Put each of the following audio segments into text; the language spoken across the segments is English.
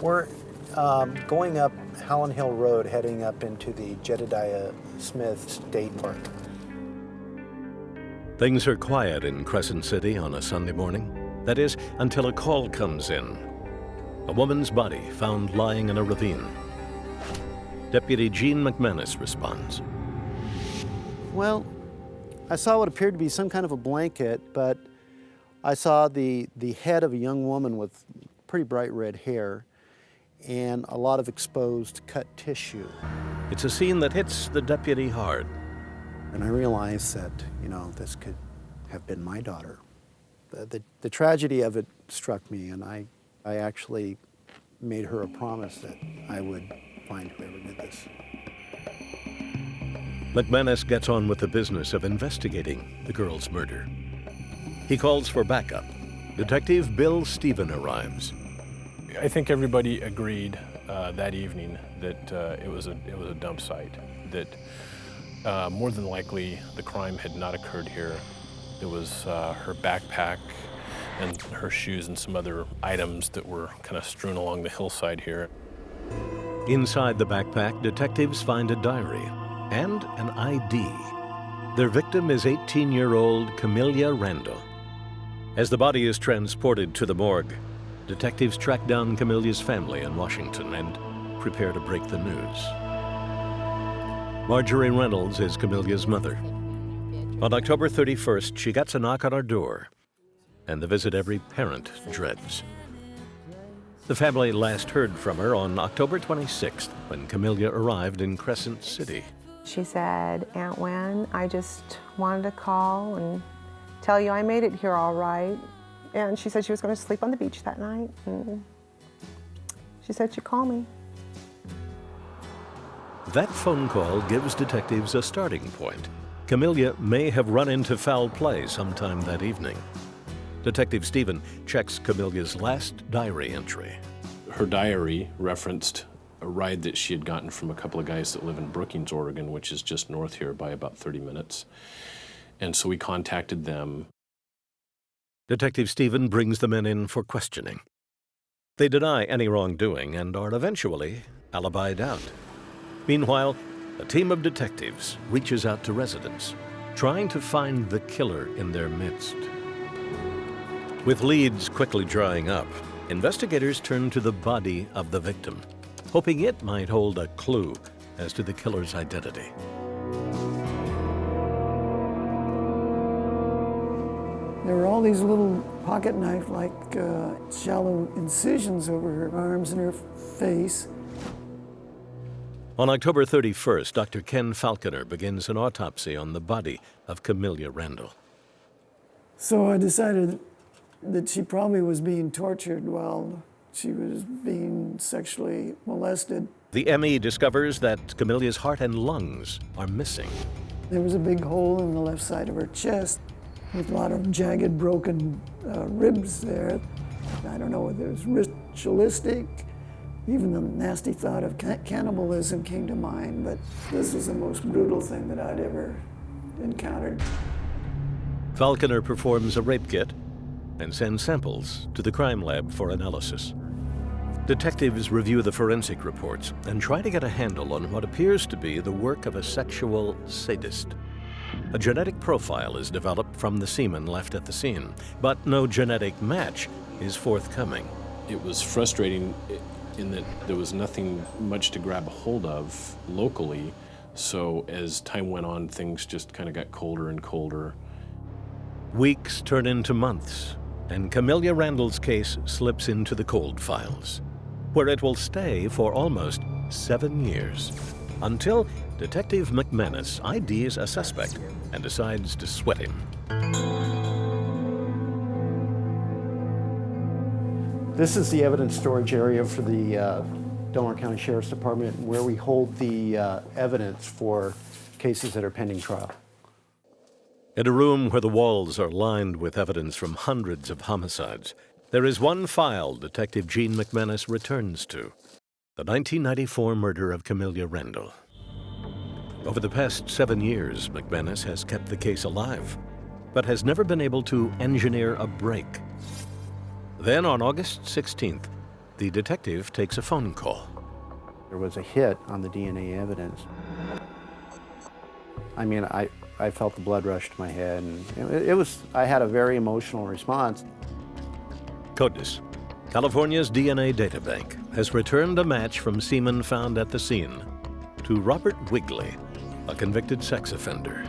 We're going up Howland Hill Road, heading up into the Jedediah Smith State Park. Things are quiet in Crescent City on a Sunday morning. That is, until a call comes in. A woman's body found lying in a ravine. Deputy Gene McManus responds. Well, I saw what appeared to be some kind of a blanket, but I saw the head of a young woman with pretty bright red hair and a lot of exposed cut tissue. It's a scene that hits the deputy hard. And I realized that, this could have been my daughter. The tragedy of it struck me, and I actually made her a promise that I would find whoever did this. McManus gets on with the business of investigating the girl's murder. He calls for backup. Detective Bill Stephen arrives. I think everybody agreed that evening that it was a dump site, that more than likely the crime had not occurred here. It was her backpack and her shoes and some other items that were kind of strewn along the hillside here. Inside the backpack, detectives find a diary and an ID. Their victim is 18-year-old Camelia Randall. As the body is transported to the morgue, detectives track down Camelia's family in Washington and prepare to break the news. Marjorie Reynolds is Camelia's mother. On October 31st, she gets a knock on her door, and the visit every parent dreads. The family last heard from her on October 26th, when Camelia arrived in Crescent City. She said, "Aunt Wen, I just wanted to call and tell you I made it here all right." And she said she was going to sleep on the beach that night. And she said she'd call me. That phone call gives detectives a starting point. Camelia may have run into foul play sometime that evening. Detective Stephen checks Camelia's last diary entry. Her diary referenced a ride that she had gotten from a couple of guys that live in Brookings, Oregon, which is just north here by about 30 minutes. And so we contacted them. Detective Stephen brings the men in for questioning. They deny any wrongdoing and are eventually alibied out. Meanwhile, a team of detectives reaches out to residents, trying to find the killer in their midst. With leads quickly drying up, investigators turn to the body of the victim, hoping it might hold a clue as to the killer's identity. There were all these little pocket knife-like shallow incisions over her arms and her face. On October 31st, Dr. Ken Falconer begins an autopsy on the body of Camelia Randall. So I decided that she probably was being tortured while she was being sexually molested. The ME discovers that Camelia's heart and lungs are missing. There was a big hole in the left side of her chest with a lot of jagged, broken ribs there. I don't know whether it was ritualistic. Even the nasty thought of cannibalism came to mind, but this was the most brutal thing that I'd ever encountered. Falconer performs a rape kit and sends samples to the crime lab for analysis. Detectives review the forensic reports and try to get a handle on what appears to be the work of a sexual sadist. A genetic profile is developed from the semen left at the scene, but no genetic match is forthcoming. It was frustrating in that there was nothing much to grab a hold of locally, so as time went on, things just kind of got colder and colder. Weeks turn into months, and Camelia Randall's case slips into the cold files, where it will stay for almost 7 years, until Detective McManus IDs a suspect and decides to sweat him. This is the evidence storage area for the Delaware County Sheriff's Department, where we hold the evidence for cases that are pending trial. In a room where the walls are lined with evidence from hundreds of homicides, there is one file Detective Gene McManus returns to: the 1994 murder of Camelia Randall. Over the past 7 years, McManus has kept the case alive, but has never been able to engineer a break. Then on August 16th, the detective takes a phone call. There was a hit on the DNA evidence. I mean, I felt the blood rush to my head, and I had a very emotional response. CODIS, California's DNA databank, has returned a match from semen found at the scene to Robert Wigley, a convicted sex offender.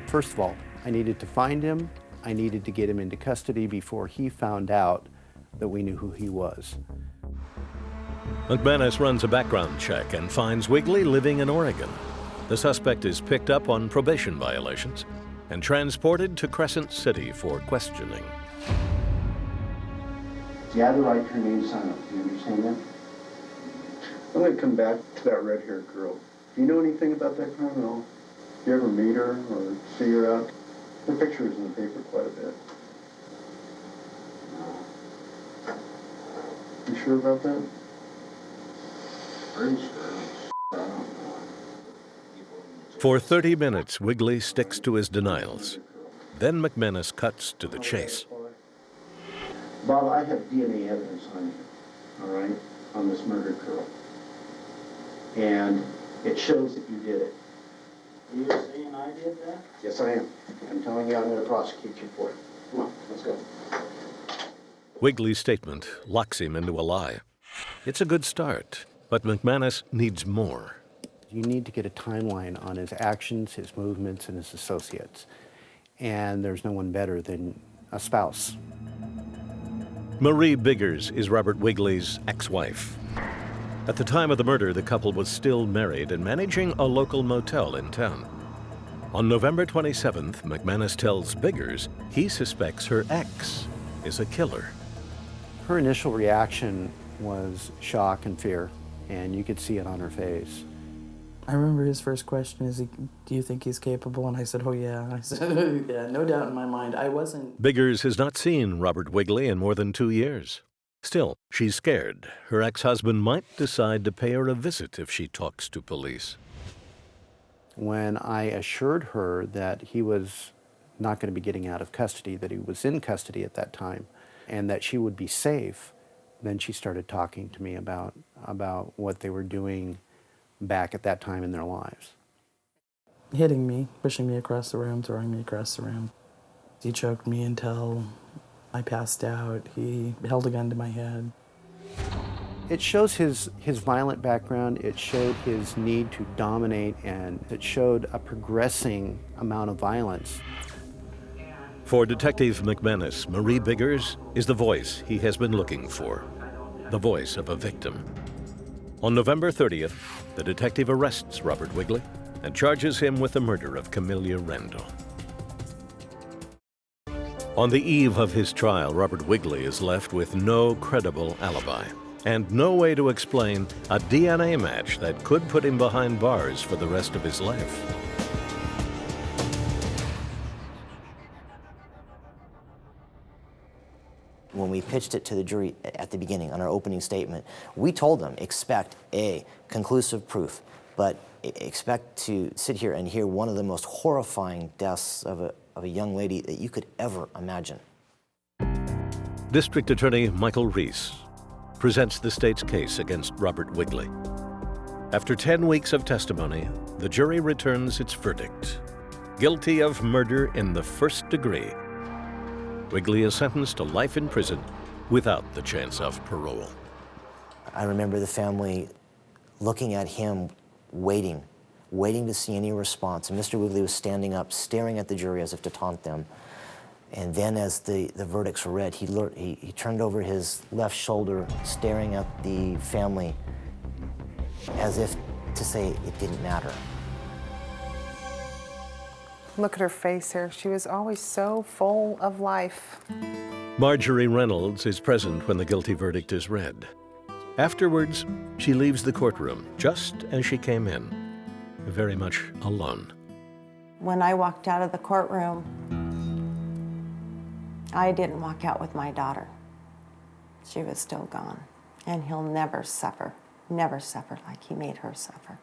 First of all, I needed to find him. I needed to get him into custody before he found out that we knew who he was. McManus runs a background check and finds Wigley living in Oregon. The suspect is picked up on probation violations and transported to Crescent City for questioning. You have the right to remain silent. Do you understand that? I'm going to come back to that red-haired girl. Do you know anything about that crime at all? You ever meet her or see her out? Her picture is in the paper quite a bit. You sure about that? Pretty sure. I don't know. For 30 minutes, Wigley sticks to his denials. Then McManus cuts to the chase. Bob, I have DNA evidence on you, all right, on this murdered girl. And it shows that you did it. You're saying I did that? Yes, I am. I'm telling you I'm going to prosecute you for it. Come on, let's go. Wigley's statement locks him into a lie. It's a good start, but McManus needs more. You need to get a timeline on his actions, his movements, and his associates. And there's no one better than a spouse. Marie Biggers is Robert Wigley's ex-wife. At the time of the murder, the couple was still married and managing a local motel in town. On November 27th, McManus tells Biggers he suspects her ex is a killer. Her initial reaction was shock and fear, and you could see it on her face. I remember his first question is, do you think he's capable? And I said, oh yeah. I said, yeah, no doubt in my mind. I wasn't. Biggers has not seen Robert Wigley in more than 2 years. Still, she's scared. Her ex-husband might decide to pay her a visit if she talks to police. When I assured her that he was not going to be getting out of custody, that he was in custody at that time, and that she would be safe, then she started talking to me about what they were doing back at that time in their lives. Hitting me, pushing me across the room, throwing me across the room. He choked me until I passed out. He held a gun to my head. It shows his violent background, it showed his need to dominate, and it showed a progressing amount of violence. For Detective McManus, Marie Biggers is the voice he has been looking for, the voice of a victim. On November 30th, the detective arrests Robert Wigley and charges him with the murder of Camelia Randall. On the eve of his trial, Robert Wigley is left with no credible alibi and no way to explain a DNA match that could put him behind bars for the rest of his life. When we pitched it to the jury at the beginning on our opening statement, we told them, expect conclusive proof, but expect to sit here and hear one of the most horrifying deaths of a young lady that you could ever imagine. District Attorney Michael Reese presents the state's case against Robert Wigley. After 10 weeks of testimony, the jury returns its verdict: guilty of murder in the first degree. Wigley is sentenced to life in prison without the chance of parole. I remember the family looking at him, waiting to see any response. And Mr. Wigley was standing up, staring at the jury as if to taunt them. And then as the verdicts were read, he turned over his left shoulder, staring at the family as if to say it didn't matter. Look at her face here. She was always so full of life. Marjorie Reynolds is present when the guilty verdict is read. Afterwards, she leaves the courtroom just as she came in, very much alone. When I walked out of the courtroom, I didn't walk out with my daughter. She was still gone. And he'll never suffer like he made her suffer.